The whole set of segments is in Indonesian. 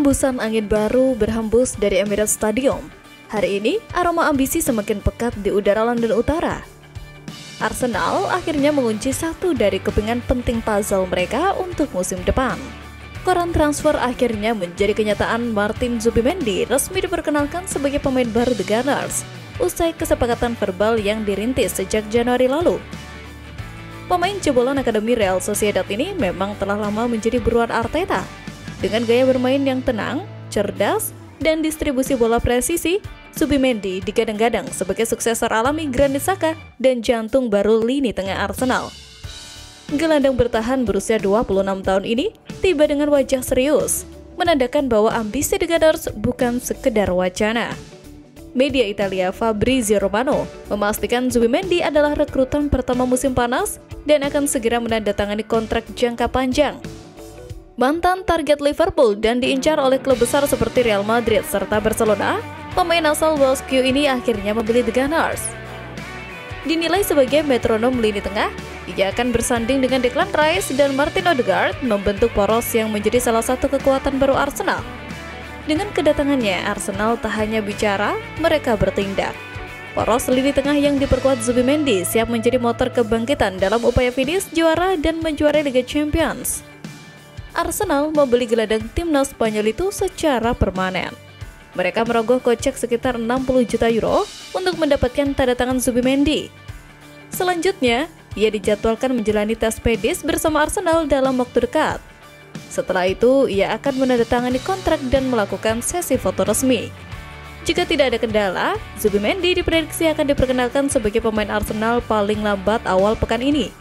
Hembusan angin baru berhembus dari Emirates Stadium. Hari ini, aroma ambisi semakin pekat di udara London Utara. Arsenal akhirnya mengunci satu dari kepingan penting puzzle mereka untuk musim depan. Koran transfer akhirnya menjadi kenyataan. Martin Zubimendi resmi diperkenalkan sebagai pemain baru The Gunners, usai kesepakatan verbal yang dirintis sejak Januari lalu. Pemain jebolan Akademi Real Sociedad ini memang telah lama menjadi buruan Arteta. Dengan gaya bermain yang tenang, cerdas, dan distribusi bola presisi, Zubimendi digadang-gadang sebagai suksesor alami Granit Xhaka dan jantung baru lini tengah Arsenal. Gelandang bertahan berusia 26 tahun ini tiba dengan wajah serius, menandakan bahwa ambisi The Gunners bukan sekedar wacana. Media Italia Fabrizio Romano memastikan Zubimendi adalah rekrutan pertama musim panas dan akan segera menandatangani kontrak jangka panjang. Mantan target Liverpool dan diincar oleh klub besar seperti Real Madrid serta Barcelona, pemain asal Basque ini akhirnya memilih The Gunners. Dinilai sebagai metronom lini tengah, ia akan bersanding dengan Declan Rice dan Martin Odegaard membentuk poros yang menjadi salah satu kekuatan baru Arsenal. Dengan kedatangannya, Arsenal tak hanya bicara, mereka bertindak. Poros lini tengah yang diperkuat Zubimendi siap menjadi motor kebangkitan dalam upaya finish juara dan menjuarai Liga Champions. Arsenal membeli gelandang timnas Spanyol itu secara permanen. Mereka merogoh kocek sekitar 60 juta euro untuk mendapatkan tanda tangan Zubimendi. Selanjutnya, ia dijadwalkan menjalani tes medis bersama Arsenal dalam waktu dekat. Setelah itu, ia akan menandatangani kontrak dan melakukan sesi foto resmi. Jika tidak ada kendala, Zubimendi diprediksi akan diperkenalkan sebagai pemain Arsenal paling lambat awal pekan ini.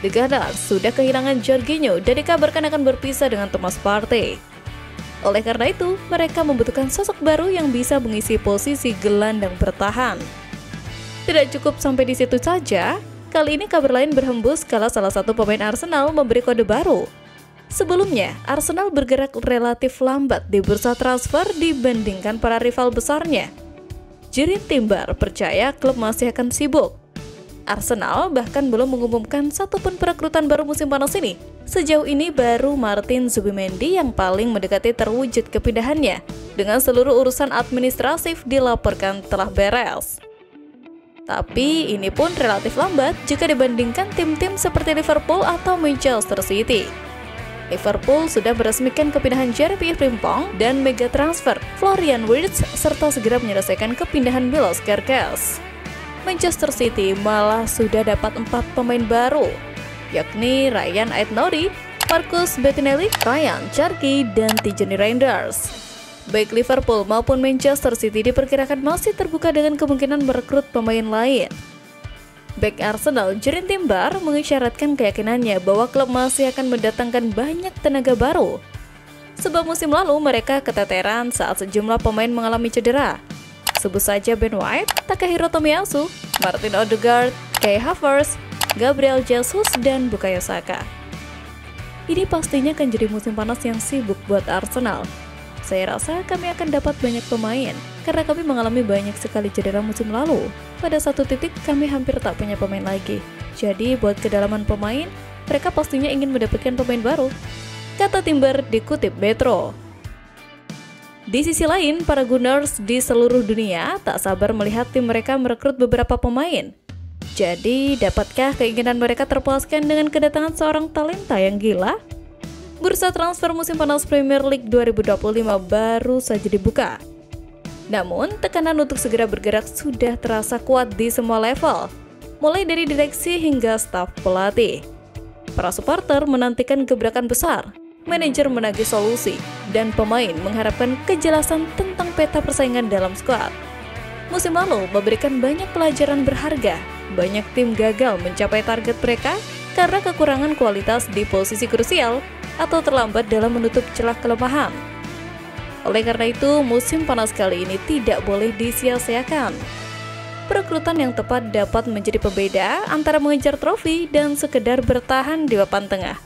The Gunners sudah kehilangan Jorginho dan dikabarkan akan berpisah dengan Thomas Partey. Oleh karena itu, mereka membutuhkan sosok baru yang bisa mengisi posisi gelandang bertahan. Tidak cukup sampai di situ saja, kali ini kabar lain berhembus kala salah satu pemain Arsenal memberi kode baru. Sebelumnya, Arsenal bergerak relatif lambat di bursa transfer dibandingkan para rival besarnya. Jiri Timbar percaya klub masih akan sibuk. Arsenal bahkan belum mengumumkan satupun perekrutan baru musim panas ini. Sejauh ini baru Martin Zubimendi yang paling mendekati terwujud kepindahannya, dengan seluruh urusan administratif dilaporkan telah beres. Tapi ini pun relatif lambat jika dibandingkan tim-tim seperti Liverpool atau Manchester City. Liverpool sudah meresmikan kepindahan Jeremy Frimpong dan mega transfer Florian Wirtz serta segera menyelesaikan kepindahan Milos Kerkez. Manchester City malah sudah dapat 4 pemain baru, yakni Ryan Aït-Nouri, Marcus Bettinelli, Ryan Cherki, dan Tijani Reinders. Baik Liverpool maupun Manchester City diperkirakan masih terbuka dengan kemungkinan merekrut pemain lain. Bek Arsenal, Jiri Timbar, mengisyaratkan keyakinannya bahwa klub masih akan mendatangkan banyak tenaga baru. Sebab musim lalu mereka keteteran saat sejumlah pemain mengalami cedera. Sebut saja Ben White, Takahiro Tomiyasu, Martin Odegaard, Kai Havertz, Gabriel Jesus, dan Bukayo Saka. Ini pastinya akan jadi musim panas yang sibuk buat Arsenal. Saya rasa kami akan dapat banyak pemain, karena kami mengalami banyak sekali cedera musim lalu. Pada satu titik kami hampir tak punya pemain lagi. Jadi buat kedalaman pemain, mereka pastinya ingin mendapatkan pemain baru, kata Timber dikutip Metro. Di sisi lain, para Gunners di seluruh dunia tak sabar melihat tim mereka merekrut beberapa pemain. Jadi, dapatkah keinginan mereka terpuaskan dengan kedatangan seorang talenta yang gila? Bursa transfer musim panas Premier League 2025 baru saja dibuka. Namun, tekanan untuk segera bergerak sudah terasa kuat di semua level, mulai dari direksi hingga staf pelatih. Para supporter menantikan gebrakan besar. Manajer menagih solusi, dan pemain mengharapkan kejelasan tentang peta persaingan dalam skuad. Musim lalu memberikan banyak pelajaran berharga. Banyak tim gagal mencapai target mereka karena kekurangan kualitas di posisi krusial atau terlambat dalam menutup celah kelemahan. Oleh karena itu, musim panas kali ini tidak boleh disia-siakan. Perekrutan yang tepat dapat menjadi pembeda antara mengejar trofi dan sekedar bertahan di papan tengah.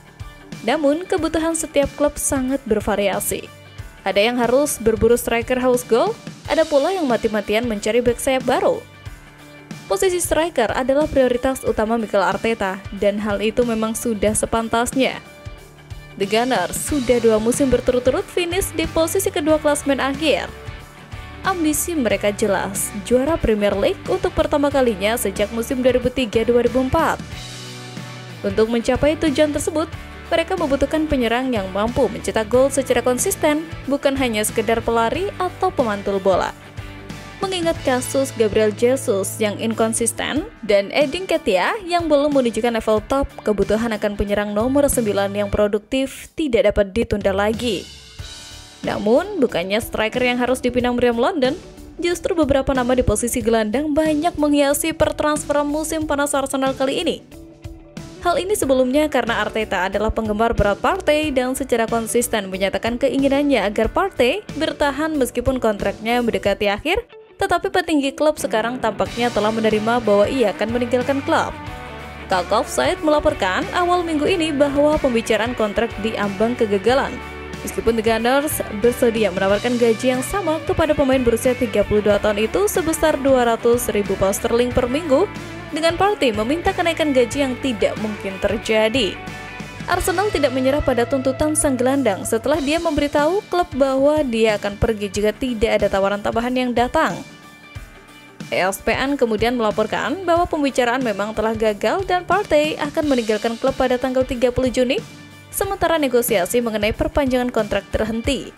Namun, kebutuhan setiap klub sangat bervariasi. Ada yang harus berburu striker haus gol, ada pula yang mati-matian mencari bek sayap baru. Posisi striker adalah prioritas utama Mikel Arteta, dan hal itu memang sudah sepantasnya. The Gunners sudah 2 musim berturut-turut finish di posisi kedua klasemen akhir. Ambisi mereka jelas, juara Premier League untuk pertama kalinya sejak musim 2003-2004. Untuk mencapai tujuan tersebut, mereka membutuhkan penyerang yang mampu mencetak gol secara konsisten, bukan hanya sekedar pelari atau pemantul bola. Mengingat kasus Gabriel Jesus yang inkonsisten dan Edin Nketiah yang belum menunjukkan level top, kebutuhan akan penyerang nomor 9 yang produktif tidak dapat ditunda lagi. Namun, bukannya striker yang harus dipinang meriam London, justru beberapa nama di posisi gelandang banyak menghiasi pertransferan musim panas Arsenal kali ini. Hal ini sebelumnya karena Arteta adalah penggemar berat Partey dan secara konsisten menyatakan keinginannya agar Partey bertahan meskipun kontraknya mendekati akhir, tetapi petinggi klub sekarang tampaknya telah menerima bahwa ia akan meninggalkan klub. Talk Offside melaporkan awal minggu ini bahwa pembicaraan kontrak diambang kegagalan. Meskipun The Gunners bersedia menawarkan gaji yang sama kepada pemain berusia 32 tahun itu sebesar 200.000 pound sterling per minggu, dengan Partey meminta kenaikan gaji yang tidak mungkin terjadi. Arsenal tidak menyerah pada tuntutan sang gelandang setelah dia memberitahu klub bahwa dia akan pergi jika tidak ada tawaran tambahan yang datang. ESPN kemudian melaporkan bahwa pembicaraan memang telah gagal dan Partey akan meninggalkan klub pada tanggal 30 Juni, sementara negosiasi mengenai perpanjangan kontrak terhenti.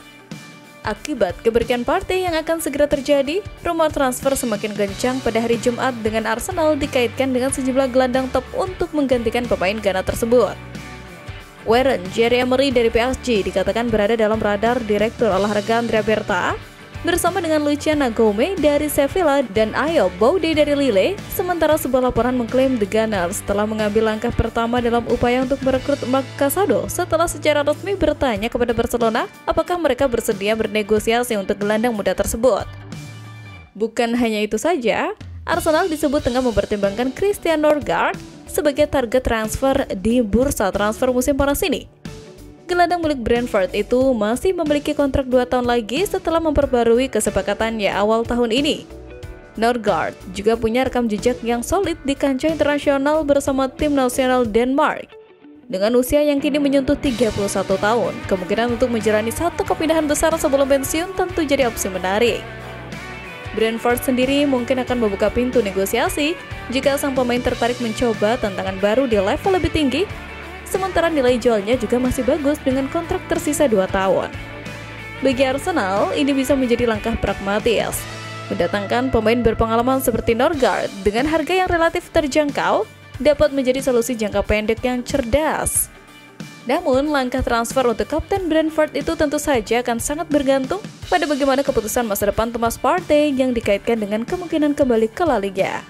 Akibat keberkian Partey yang akan segera terjadi, rumor transfer semakin kencang pada hari Jumat dengan Arsenal dikaitkan dengan sejumlah gelandang top untuk menggantikan pemain Ghana tersebut. Warren Zaïre-Emery dari PSG dikatakan berada dalam radar Direktur Olahraga Andrea Berta, bersama dengan Luciana Gomez dari Sevilla dan Ayoub Boude dari Lille, sementara sebuah laporan mengklaim The Gunners telah mengambil langkah pertama dalam upaya untuk merekrut Marc Casado setelah secara resmi bertanya kepada Barcelona apakah mereka bersedia bernegosiasi untuk gelandang muda tersebut. Bukan hanya itu saja, Arsenal disebut tengah mempertimbangkan Christian Norgard sebagai target transfer di bursa transfer musim panas ini. Gelandang milik Brentford itu masih memiliki kontrak 2 tahun lagi setelah memperbarui kesepakatannya awal tahun ini. Norgard juga punya rekam jejak yang solid di kancah internasional bersama tim nasional Denmark. Dengan usia yang kini menyentuh 31 tahun, kemungkinan untuk menjalani satu kepindahan besar sebelum pensiun tentu jadi opsi menarik. Brentford sendiri mungkin akan membuka pintu negosiasi jika sang pemain tertarik mencoba tantangan baru di level lebih tinggi. Sementara nilai jualnya juga masih bagus dengan kontrak tersisa 2 tahun. Bagi Arsenal, ini bisa menjadi langkah pragmatis. Mendatangkan pemain berpengalaman seperti Norgard dengan harga yang relatif terjangkau dapat menjadi solusi jangka pendek yang cerdas. Namun, langkah transfer untuk Kapten Brentford itu tentu saja akan sangat bergantung pada bagaimana keputusan masa depan Thomas Partey yang dikaitkan dengan kemungkinan kembali ke La Liga.